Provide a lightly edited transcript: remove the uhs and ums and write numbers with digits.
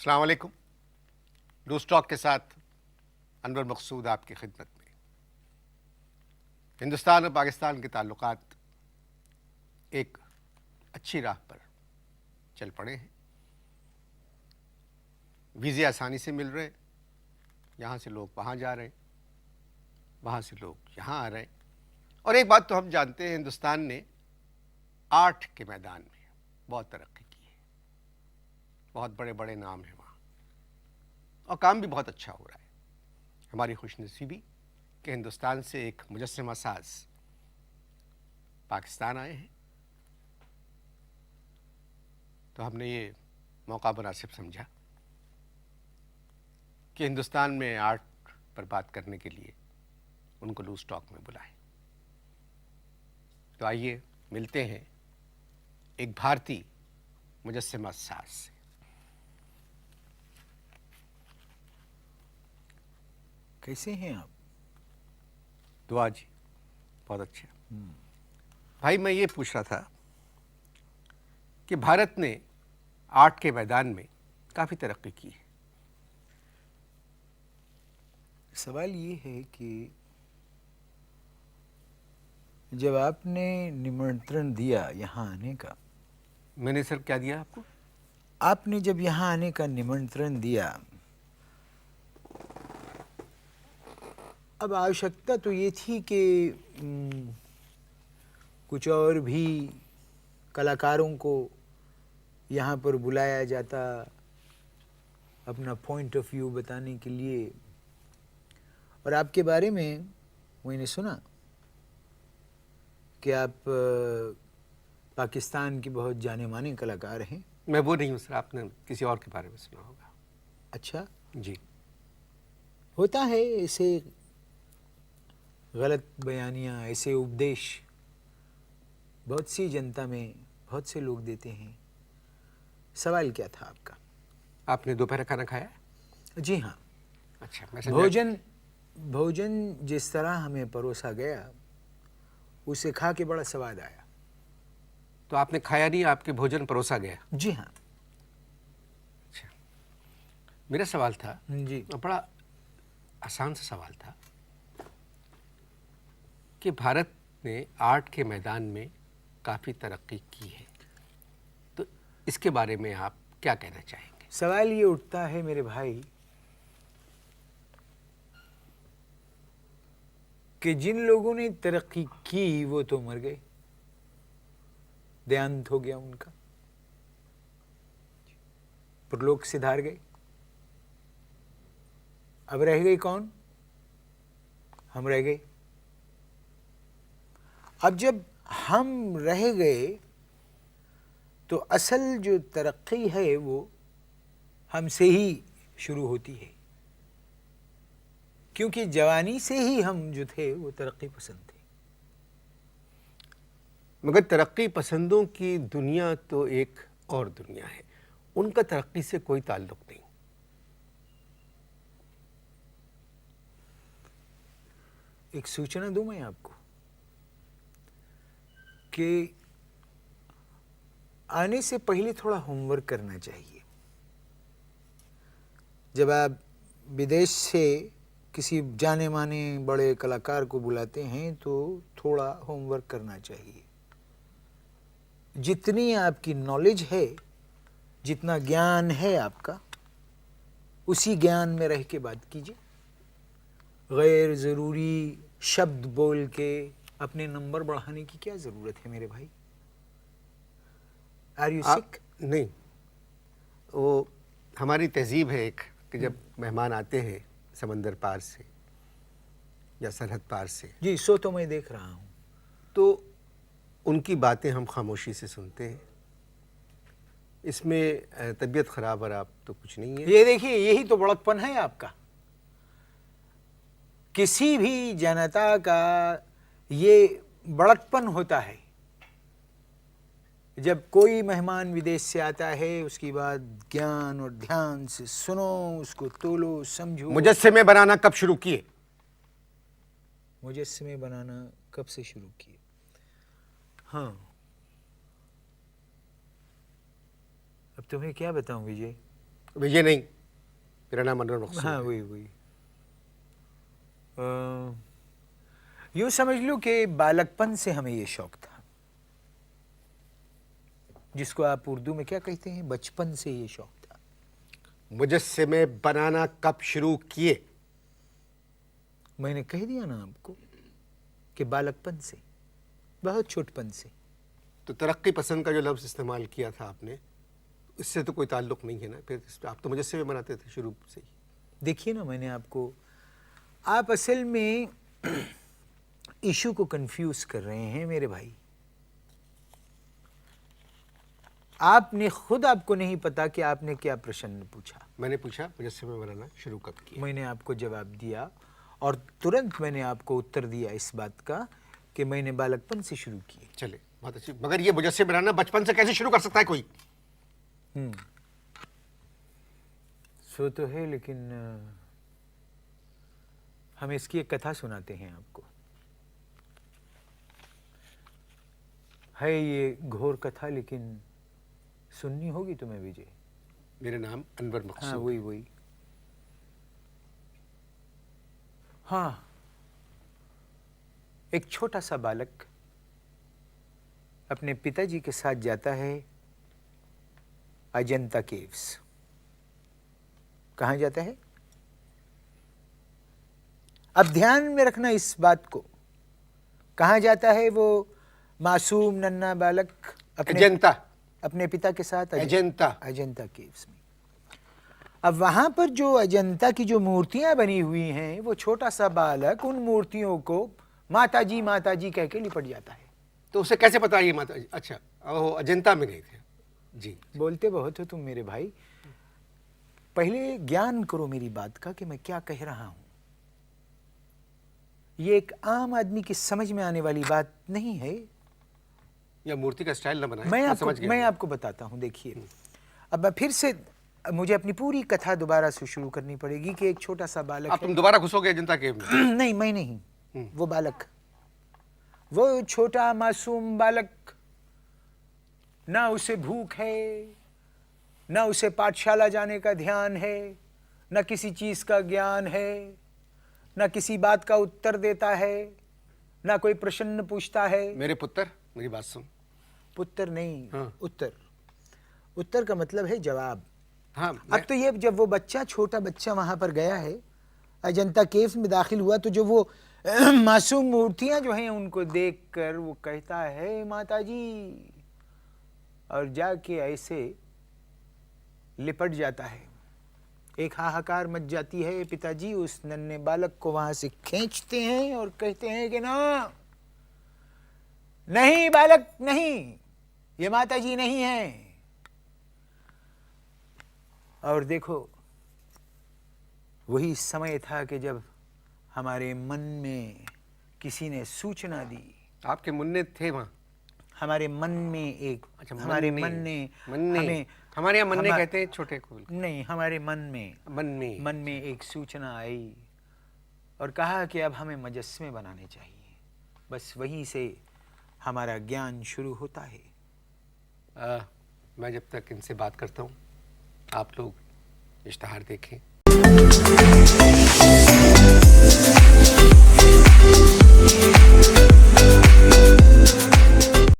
अस्सलाम वालेकुम। Loose talk के साथ अनवर मकसूद आपकी खिदमत में। हिंदुस्तान और पाकिस्तान के ताल्लुकात एक अच्छी राह पर चल पड़े हैं। वीज़े आसानी से मिल रहे, यहाँ से लोग वहाँ जा रहे हैं, वहाँ से लोग यहाँ आ रहे हैं। और एक बात तो हम जानते हैं, हिंदुस्तान ने आर्ट के मैदान में बहुत तरक्की की है, बहुत बड़े बड़े नाम हैं वहाँ, और काम भी बहुत अच्छा हो रहा है। हमारी खुशनसीबी कि हिंदुस्तान से एक मुजस्सिमा साज पाकिस्तान आए हैं, तो हमने ये मौका मुनासिब समझा कि हिंदुस्तान में आर्ट पर बात करने के लिए उनको लूज़ टॉक में बुलाएं। तो आइए मिलते हैं एक भारतीय मुजस्सिमा साज से। कैसे हैं आप? दुआ जी, बहुत अच्छे। भाई, मैं ये पूछ रहा था कि भारत ने आर्ट के मैदान में काफ़ी तरक्की की है। सवाल ये है कि जब आपने निमंत्रण दिया यहाँ आने का, मैंने सर क्या दिया आपको? आपने जब यहाँ आने का निमंत्रण दिया, अब आवश्यकता तो ये थी कि कुछ और भी कलाकारों को यहाँ पर बुलाया जाता अपना पॉइंट ऑफ व्यू बताने के लिए। और आपके बारे में मैंने सुना कि आप पाकिस्तान के बहुत जाने माने कलाकार हैं। मैं वो नहीं हूँ सर, आपने किसी और के बारे में सुना होगा। अच्छा, जी। होता है ऐसे गलत बयानियाँ, ऐसे उपदेश बहुत सी जनता में बहुत से लोग देते हैं। सवाल क्या था आपका? आपने दोपहर का खाना खाया? जी हाँ। अच्छा, मैं समझा। भोजन जिस तरह हमें परोसा गया, उसे खा के बड़ा स्वाद आया। तो आपने खाया नहीं, आपके भोजन परोसा गया? जी हाँ। अच्छा, मेरा सवाल था जी। और बड़ा आसान सा सवाल था कि भारत ने आर्ट के मैदान में काफ़ी तरक्की की है, तो इसके बारे में आप क्या कहना चाहेंगे? सवाल ये उठता है मेरे भाई कि जिन लोगों ने तरक्की की वो तो मर गए, देहांत हो गया उनका, परलोक सिधार गए। अब रह गए कौन? हम रह गए। अब जब हम रह गए तो असल जो तरक्की है वो हमसे ही शुरू होती है, क्योंकि जवानी से ही हम जो थे वो तरक्की पसंद थे। मगर तरक्की पसंदों की दुनिया तो एक और दुनिया है, उनका तरक्की से कोई ताल्लुक नहीं। एक सूचना दूं मैं आपको कि आने से पहले थोड़ा होमवर्क करना चाहिए। जब आप विदेश से किसी जाने माने बड़े कलाकार को बुलाते हैं तो थोड़ा होमवर्क करना चाहिए। जितनी आपकी नॉलेज है, जितना ज्ञान है आपका, उसी ज्ञान में रह के बात कीजिए। गैर ज़रूरी शब्द बोल के अपने नंबर बढ़ाने की क्या ज़रूरत है मेरे भाई? Are you sick? नहीं, वो हमारी तहजीब है एक कि जब मेहमान आते हैं समंदर पार से या सरहद पार से, जी, सो तो मैं देख रहा हूँ, तो उनकी बातें हम खामोशी से सुनते हैं। इसमें तबीयत ख़राब और आप तो कुछ नहीं है। ये देखिए, यही तो बड़कपन है आपका। किसी भी जनता का ये बड़कपन होता है, जब कोई मेहमान विदेश से आता है उसकी बात ज्ञान और ध्यान से सुनो, उसको तोलो, समझो। मुजस्सिमे बनाना कब शुरू किए? मुजस्सिमे बनाना कब से शुरू किए? हाँ, अब तुम्हें क्या बताऊं विजय, विजय नहीं, मेरा नाम अनवर मकसूद हाँ है। वही यूँ समझ लो कि बालकपन से हमें ये शौक था, जिसको आप उर्दू में क्या कहते हैं, बचपन से ये शौक था। मुजस्सिमे बनाना कब शुरू किए? मैंने कह दिया ना आपको कि बालकपन से, बहुत छोटपन से। तो तरक्की पसंद का जो लफ्ज़ इस्तेमाल किया था आपने, इससे तो कोई ताल्लुक़ नहीं है ना, फिर आप तो मुजस्सिमे बनाते थे शुरू से ही। देखिए ना, मैंने आपको, आप असल में इशू को कंफ्यूज कर रहे हैं मेरे भाई। आपने खुद, आपको नहीं पता कि आपने क्या प्रश्न पूछा। मैंने पूछा मुजस्सिमे बनाना शुरू कब किया? मैंने आपको जवाब दिया और तुरंत मैंने आपको उत्तर दिया इस बात का कि मैंने बालकपन से शुरू किए। चले, बहुत अच्छी। मगर ये मुजस्सिमे बनाना बचपन से कैसे शुरू कर सकता है कोई? सो तो है, लेकिन हम इसकी एक कथा सुनाते हैं आपको। है ये घोर कथा, लेकिन सुननी होगी तुम्हें विजय। मेरा नाम अनवर मकसूद। हाँ वही। हाँ, एक छोटा सा बालक अपने पिताजी के साथ जाता है अजंता केव्स। कहाँ जाता है? अब ध्यान में रखना इस बात को। कहाँ जाता है वो मासूम नन्हा बालक? अपने पिता के साथ अजंता केव्स में। अब वहां पर जो अजंता की जो मूर्तियां बनी हुई हैं, वो छोटा सा बालक उन मूर्तियों को माताजी कह के लिपट जाता है। तो उसे कैसे पता ये माता? अच्छा, वो अजंता में गए थे जी। बोलते बहुत हो तुम मेरे भाई, पहले ज्ञान करो मेरी बात का कि मैं क्या कह रहा हूं। ये एक आम आदमी की समझ में आने वाली बात नहीं है। या मूर्ति का स्टाइल ना बनाए। मैं आपको बताता हूं। देखिए, अब फिर से मुझे अपनी पूरी कथा दोबारा से शुरू करनी पड़ेगी कि एक छोटा सा बालक अब तुम दोबारा घुसोगे अजंता केव में? नहीं, मैं नहीं, वो बालक, वो छोटा मासूम बालक, ना उसे भूख है, ना उसे पाठशाला जाने का ध्यान है, ना किसी चीज का ज्ञान है, ना किसी बात का उत्तर देता है, ना कोई प्रश्न पूछता है। मेरे पुत्र, मेरी बात सुन। पुत्र नहीं, हाँ। उत्तर का मतलब है जवाब। हाँ, अब तो ये, जब वो बच्चा, छोटा बच्चा वहां पर गया है, अजंता केव में दाखिल हुआ, तो जो वो मासूम मूर्तियां जो हैं उनको देखकर वो कहता है माताजी, और जाके ऐसे लिपट जाता है। एक हाहाकार मच जाती है। पिताजी उस नन्हे बालक को वहां से खींचते हैं और कहते हैं कि ना, नहीं बालक नहीं, ये माताजी नहीं है। और देखो, वही समय था कि जब हमारे मन में किसी ने सूचना दी। आपके मुन्ने थे वहां? हमारे मन में एक, अच्छा, हमारे मन ने हमें, हमारे यहाँ मन्ने कहते हैं छोटे को। नहीं, हमारे मन में एक सूचना आई और कहा कि अब हमें मुजस्सिमे बनाने चाहिए। बस वहीं से हमारा ज्ञान शुरू होता है। मैं जब तक इनसे बात करता हूँ, आप लोग इश्तहार देखें।